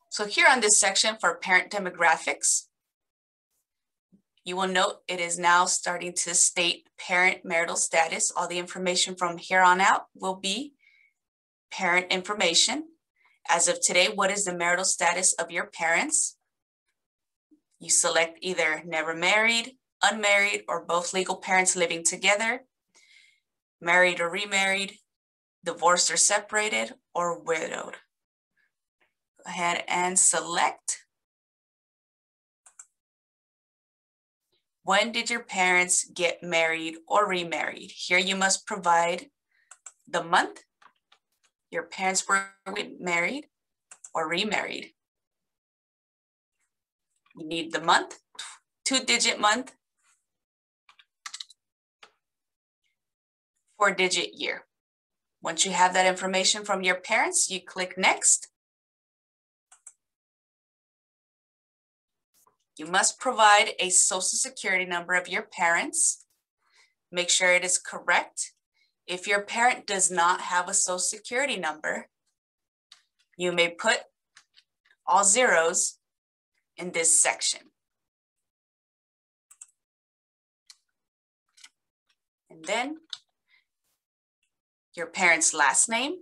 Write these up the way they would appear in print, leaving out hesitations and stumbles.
So here on this section for parent demographics, you will note it is now starting to state parent marital status. All the information from here on out will be parent information. As of today, what is the marital status of your parents? You select either never married, unmarried, or both legal parents living together, married or remarried, divorced or separated, or widowed. Go ahead and select. When did your parents get married or remarried? Here you must provide the month your parents were married or remarried. You need the month, 2-digit month, 4-digit year. Once you have that information from your parents, you click next. You must provide a social security number of your parents. Make sure it is correct. If your parent does not have a social security number, you may put all zeros in this section. And then your parents' last name,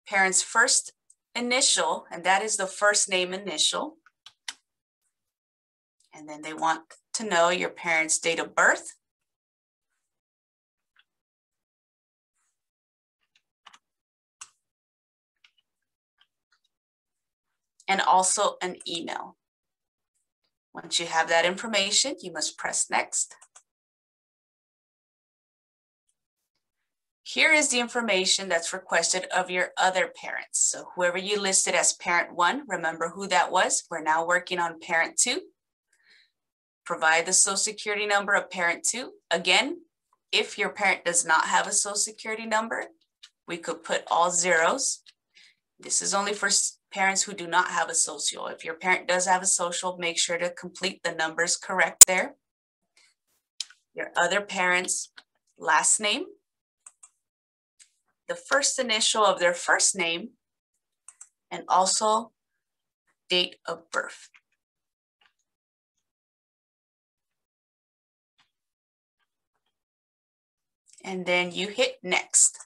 parents' first initial, and that is the first name initial. And then they want to know your parents' date of birth. And also an email. Once you have that information, you must press next. Here is the information that's requested of your other parents. So whoever you listed as parent 1, remember who that was. We're now working on parent 2. Provide the social security number of parent 2. Again, if your parent does not have a social security number, we could put all zeros. This is only for parents who do not have a social. If your parent does have a social, make sure to complete the numbers correct there. Your other parent's last name, the first initial of their first name, and also date of birth. And then you hit next.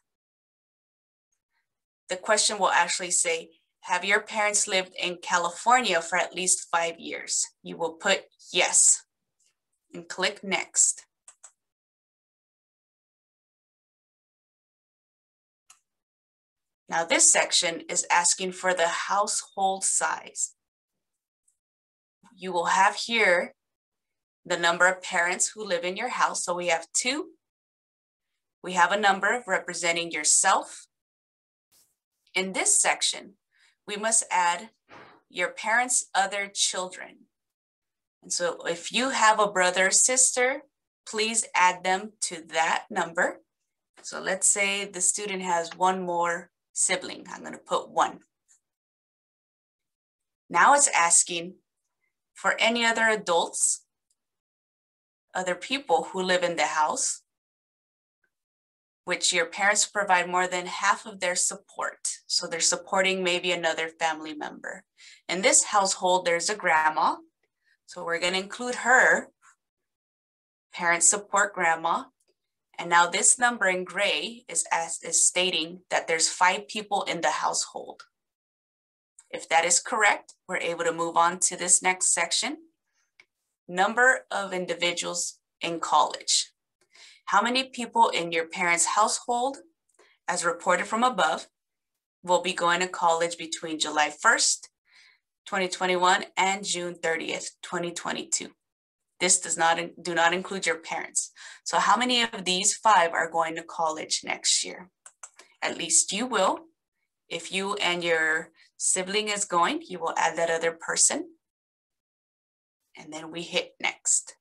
The question will actually say, have your parents lived in California for at least 5 years? You will put yes and click next. Now this section is asking for the household size. You will have here the number of parents who live in your house. So we have 2. We have a number representing yourself. In this section, we must add your parents' other children. And so if you have a brother or sister, please add them to that number. So let's say the student has one more sibling. I'm going to put 1. Now it's asking for any other adults, other people who live in the house, which your parents provide more than half of their support. So they're supporting maybe another family member. In this household, there's a grandma. So we're going to include her, parent support grandma. And now this number in gray is stating that there's 5 people in the household. If that is correct, we're able to move on to this next section. Number of individuals in college. How many people in your parents' household, as reported from above, will be going to college between July 1st, 2021 and June 30th, 2022? This do not include your parents. So how many of these 5 are going to college next year? At least you will. If you and your sibling is going, you will add that other person. And then we hit next.